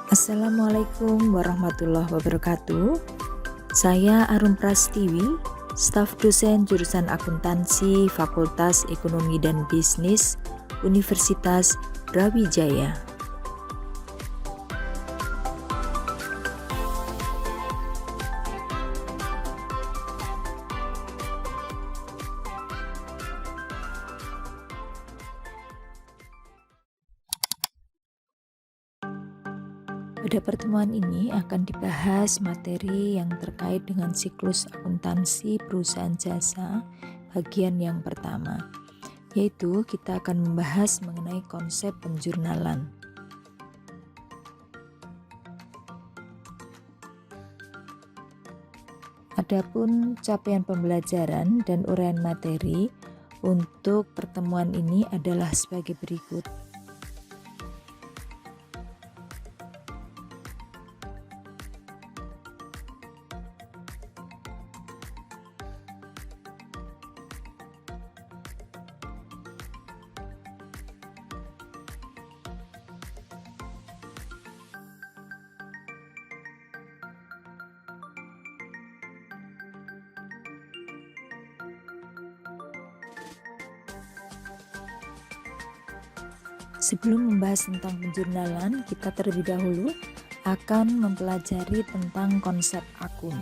Assalamualaikum warahmatullahi wabarakatuh. Saya Arum Prastiwi, staf dosen jurusan Akuntansi Fakultas Ekonomi dan Bisnis Universitas Brawijaya. Pada pertemuan ini akan dibahas materi yang terkait dengan siklus akuntansi perusahaan jasa bagian yang pertama, yaitu kita akan membahas mengenai konsep penjurnalan. Adapun capaian pembelajaran dan uraian materi untuk pertemuan ini adalah sebagai berikut. Sebelum membahas tentang penjurnalan, kita terlebih dahulu akan mempelajari tentang konsep akun.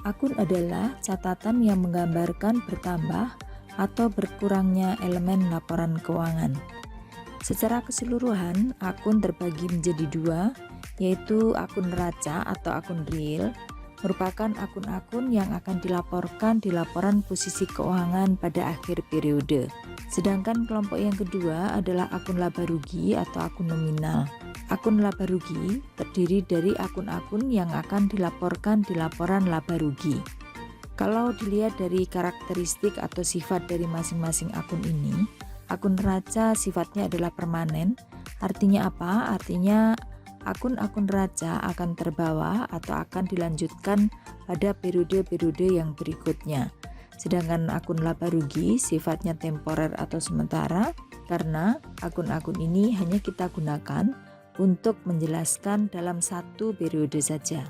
Akun adalah catatan yang menggambarkan bertambah atau berkurangnya elemen laporan keuangan. Secara keseluruhan, akun terbagi menjadi dua, yaitu akun neraca atau akun real, merupakan akun-akun yang akan dilaporkan di laporan posisi keuangan pada akhir periode. Sedangkan kelompok yang kedua adalah akun laba rugi atau akun nominal. Akun laba rugi terdiri dari akun-akun yang akan dilaporkan di laporan laba rugi. Kalau dilihat dari karakteristik atau sifat dari masing-masing akun ini, akun neraca sifatnya adalah permanen. Artinya apa? Artinya akun-akun neraca akan terbawa atau akan dilanjutkan pada periode-periode yang berikutnya. Sedangkan akun laba rugi sifatnya temporer atau sementara, karena akun-akun ini hanya kita gunakan untuk menjelaskan dalam satu periode saja.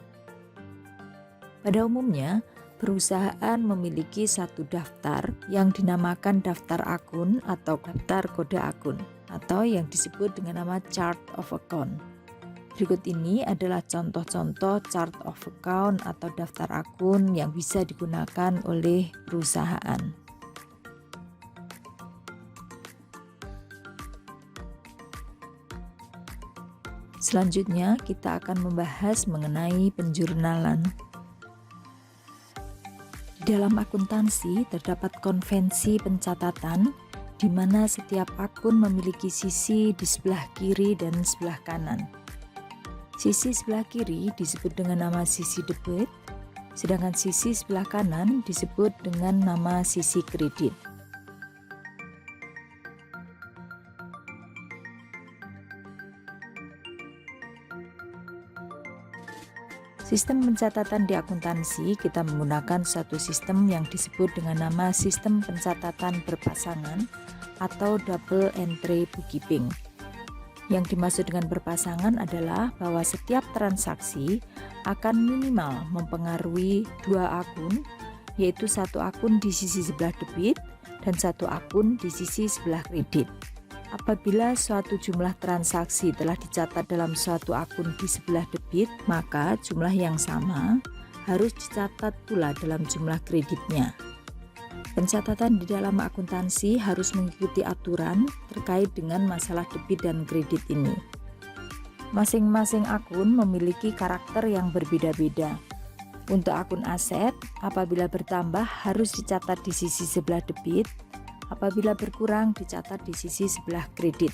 Pada umumnya, perusahaan memiliki satu daftar yang dinamakan daftar akun atau daftar kode akun, atau yang disebut dengan nama chart of account. Berikut ini adalah contoh-contoh chart of account atau daftar akun yang bisa digunakan oleh perusahaan. Selanjutnya, kita akan membahas mengenai penjurnalan. Di dalam akuntansi terdapat konvensi pencatatan di mana setiap akun memiliki sisi di sebelah kiri dan sebelah kanan. Sisi sebelah kiri disebut dengan nama sisi debit, sedangkan sisi sebelah kanan disebut dengan nama sisi kredit. Sistem pencatatan di akuntansi kita menggunakan suatu sistem yang disebut dengan nama sistem pencatatan berpasangan atau double entry bookkeeping. Yang dimaksud dengan berpasangan adalah bahwa setiap transaksi akan minimal mempengaruhi dua akun, yaitu satu akun di sisi sebelah debit dan satu akun di sisi sebelah kredit. Apabila suatu jumlah transaksi telah dicatat dalam suatu akun di sebelah debit, maka jumlah yang sama harus dicatat pula dalam jumlah kreditnya. Pencatatan di dalam akuntansi harus mengikuti aturan terkait dengan masalah debit dan kredit ini. Masing-masing akun memiliki karakter yang berbeda-beda. Untuk akun aset, apabila bertambah harus dicatat di sisi sebelah debit, apabila berkurang dicatat di sisi sebelah kredit.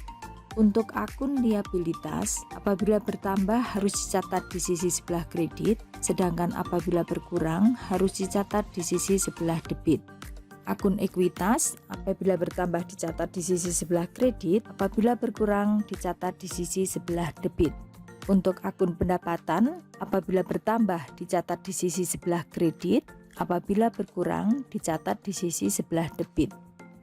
Untuk akun liabilitas, apabila bertambah harus dicatat di sisi sebelah kredit, sedangkan apabila berkurang harus dicatat di sisi sebelah debit. Akun ekuitas, apabila bertambah dicatat di sisi sebelah kredit, apabila berkurang dicatat di sisi sebelah debit. Untuk akun pendapatan, apabila bertambah dicatat di sisi sebelah kredit, apabila berkurang dicatat di sisi sebelah debit.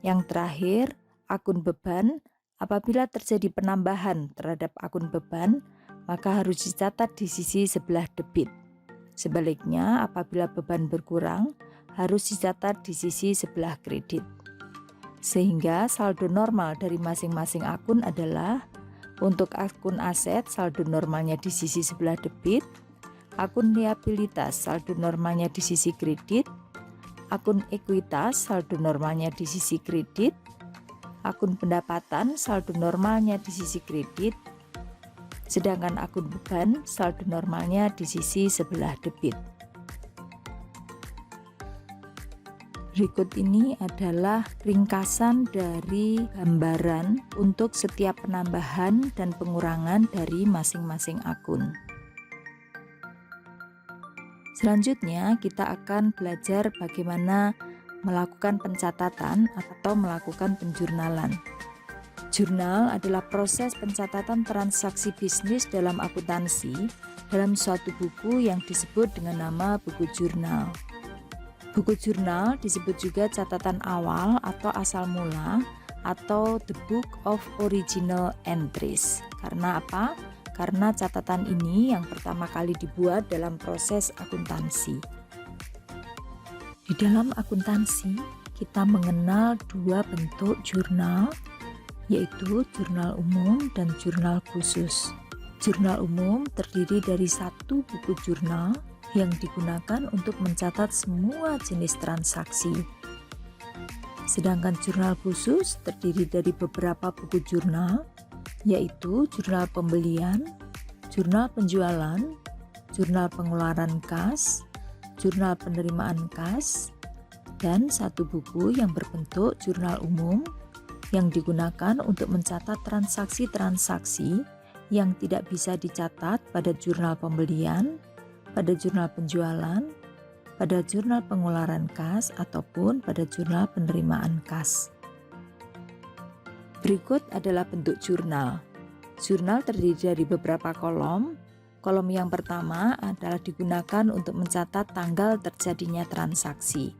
Yang terakhir, akun beban, apabila terjadi penambahan terhadap akun beban, maka harus dicatat di sisi sebelah debit. Sebaliknya, apabila beban berkurang, harus dicatat di sisi sebelah kredit. Sehingga saldo normal dari masing-masing akun adalah: untuk akun aset, saldo normalnya di sisi sebelah debit; akun liabilitas, saldo normalnya di sisi kredit; akun ekuitas, saldo normalnya di sisi kredit; akun pendapatan, saldo normalnya di sisi kredit; sedangkan akun beban, saldo normalnya di sisi sebelah debit. Berikut ini adalah ringkasan dari gambaran untuk setiap penambahan dan pengurangan dari masing-masing akun. Selanjutnya, kita akan belajar bagaimana melakukan pencatatan atau melakukan penjurnalan. Jurnal adalah proses pencatatan transaksi bisnis dalam akuntansi dalam suatu buku yang disebut dengan nama buku jurnal. Buku jurnal disebut juga catatan awal atau asal mula atau the book of original entries. Karena apa? Karena catatan ini yang pertama kali dibuat dalam proses akuntansi. Di dalam akuntansi, kita mengenal dua bentuk jurnal, yaitu jurnal umum dan jurnal khusus. Jurnal umum terdiri dari satu buku jurnal yang digunakan untuk mencatat semua jenis transaksi. Sedangkan jurnal khusus terdiri dari beberapa buku jurnal, yaitu jurnal pembelian, jurnal penjualan, jurnal pengeluaran kas, jurnal penerimaan kas, dan satu buku yang berbentuk jurnal umum yang digunakan untuk mencatat transaksi-transaksi yang tidak bisa dicatat pada jurnal pembelian, pada jurnal penjualan, pada jurnal pengeluaran kas, ataupun pada jurnal penerimaan kas. Berikut adalah bentuk jurnal. Jurnal terdiri dari beberapa kolom. Kolom yang pertama adalah digunakan untuk mencatat tanggal terjadinya transaksi.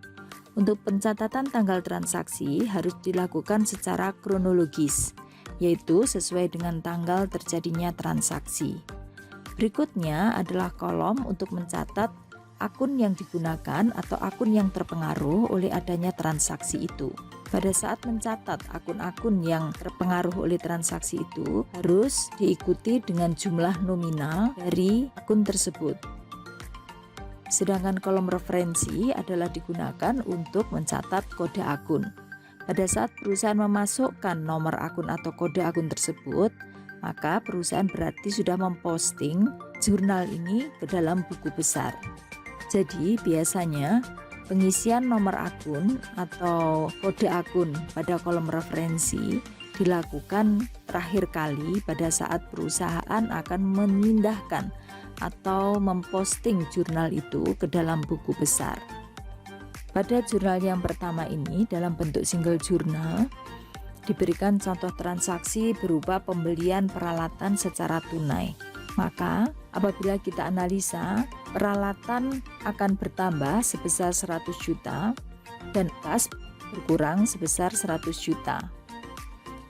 Untuk pencatatan tanggal transaksi harus dilakukan secara kronologis, yaitu sesuai dengan tanggal terjadinya transaksi. Berikutnya adalah kolom untuk mencatat akun yang digunakan atau akun yang terpengaruh oleh adanya transaksi itu. Pada saat mencatat akun-akun yang terpengaruh oleh transaksi itu harus diikuti dengan jumlah nominal dari akun tersebut. Sedangkan kolom referensi adalah digunakan untuk mencatat kode akun. Pada saat perusahaan memasukkan nomor akun atau kode akun tersebut, maka perusahaan berarti sudah memposting jurnal ini ke dalam buku besar. Jadi biasanya pengisian nomor akun atau kode akun pada kolom referensi dilakukan terakhir kali pada saat perusahaan akan memindahkan atau memposting jurnal itu ke dalam buku besar. Pada jurnal yang pertama ini dalam bentuk single jurnal, diberikan contoh transaksi berupa pembelian peralatan secara tunai. Maka apabila kita analisa, peralatan akan bertambah sebesar 100 juta dan kas berkurang sebesar 100 juta.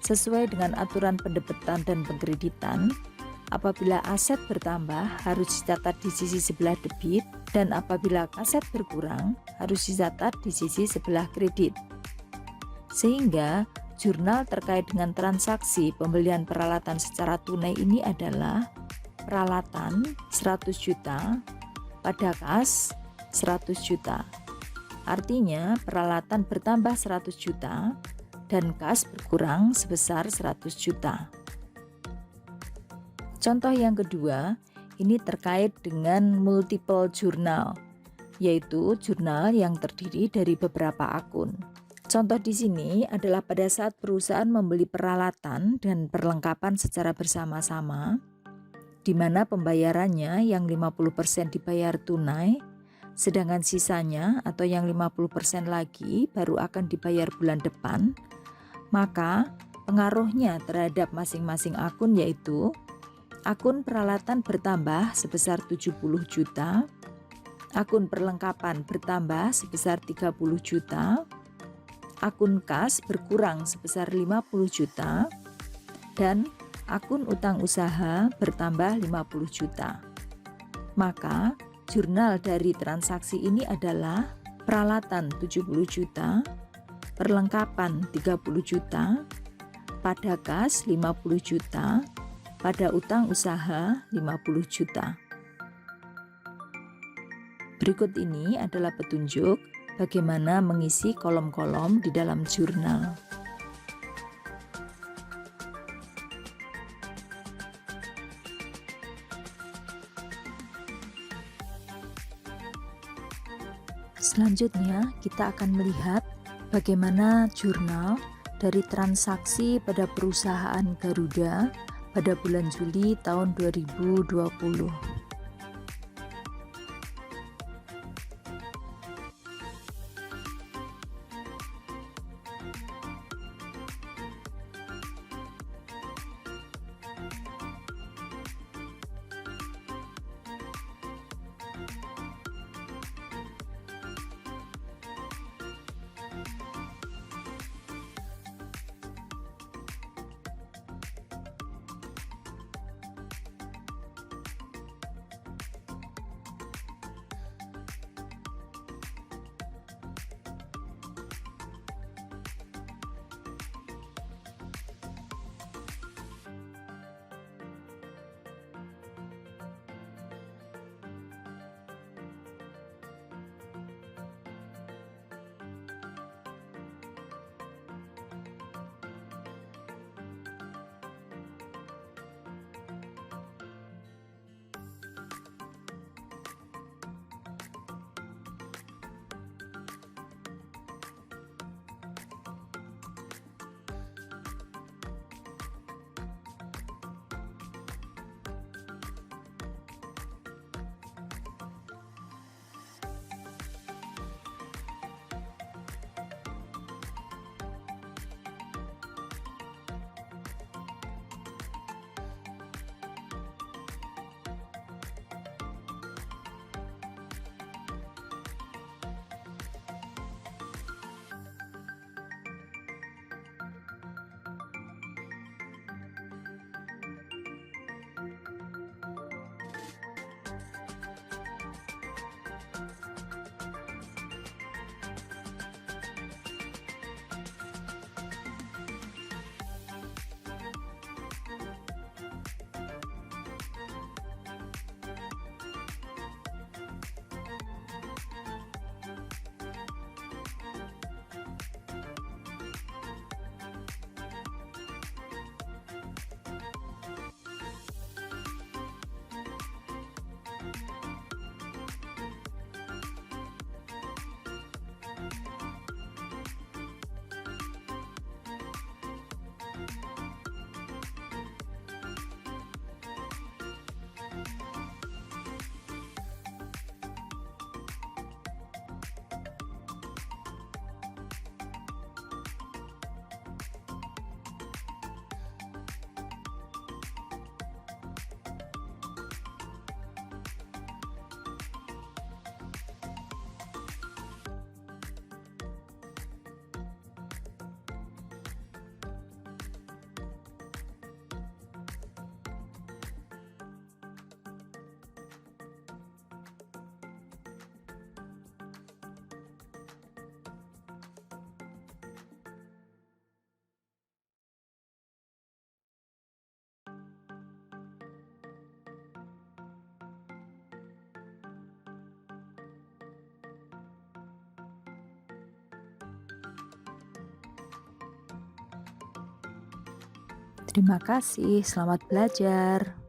Sesuai dengan aturan pendebetan dan pengkreditan, apabila aset bertambah harus dicatat di sisi sebelah debit, dan apabila aset berkurang harus dicatat di sisi sebelah kredit. Sehingga jurnal terkait dengan transaksi pembelian peralatan secara tunai ini adalah peralatan 100 juta pada kas 100 juta. Artinya peralatan bertambah 100 juta dan kas berkurang sebesar 100 juta. Contoh yang kedua, ini terkait dengan multiple jurnal, yaitu jurnal yang terdiri dari beberapa akun. Contoh di sini adalah pada saat perusahaan membeli peralatan dan perlengkapan secara bersama-sama, di mana pembayarannya yang 50% dibayar tunai, sedangkan sisanya atau yang 50% lagi baru akan dibayar bulan depan, maka pengaruhnya terhadap masing-masing akun yaitu akun peralatan bertambah sebesar 70 juta, akun perlengkapan bertambah sebesar 30 juta, akun kas berkurang sebesar 50 juta, dan akun utang usaha bertambah 50 juta. Maka jurnal dari transaksi ini adalah peralatan 70 juta, perlengkapan 30 juta, pada kas 50 juta, pada utang usaha 50 juta. Berikut ini adalah petunjuk bagaimana mengisi kolom-kolom di dalam jurnal. Selanjutnya, kita akan melihat bagaimana jurnal dari transaksi pada perusahaan Garuda pada bulan Juli tahun 2020. Terima kasih, selamat belajar.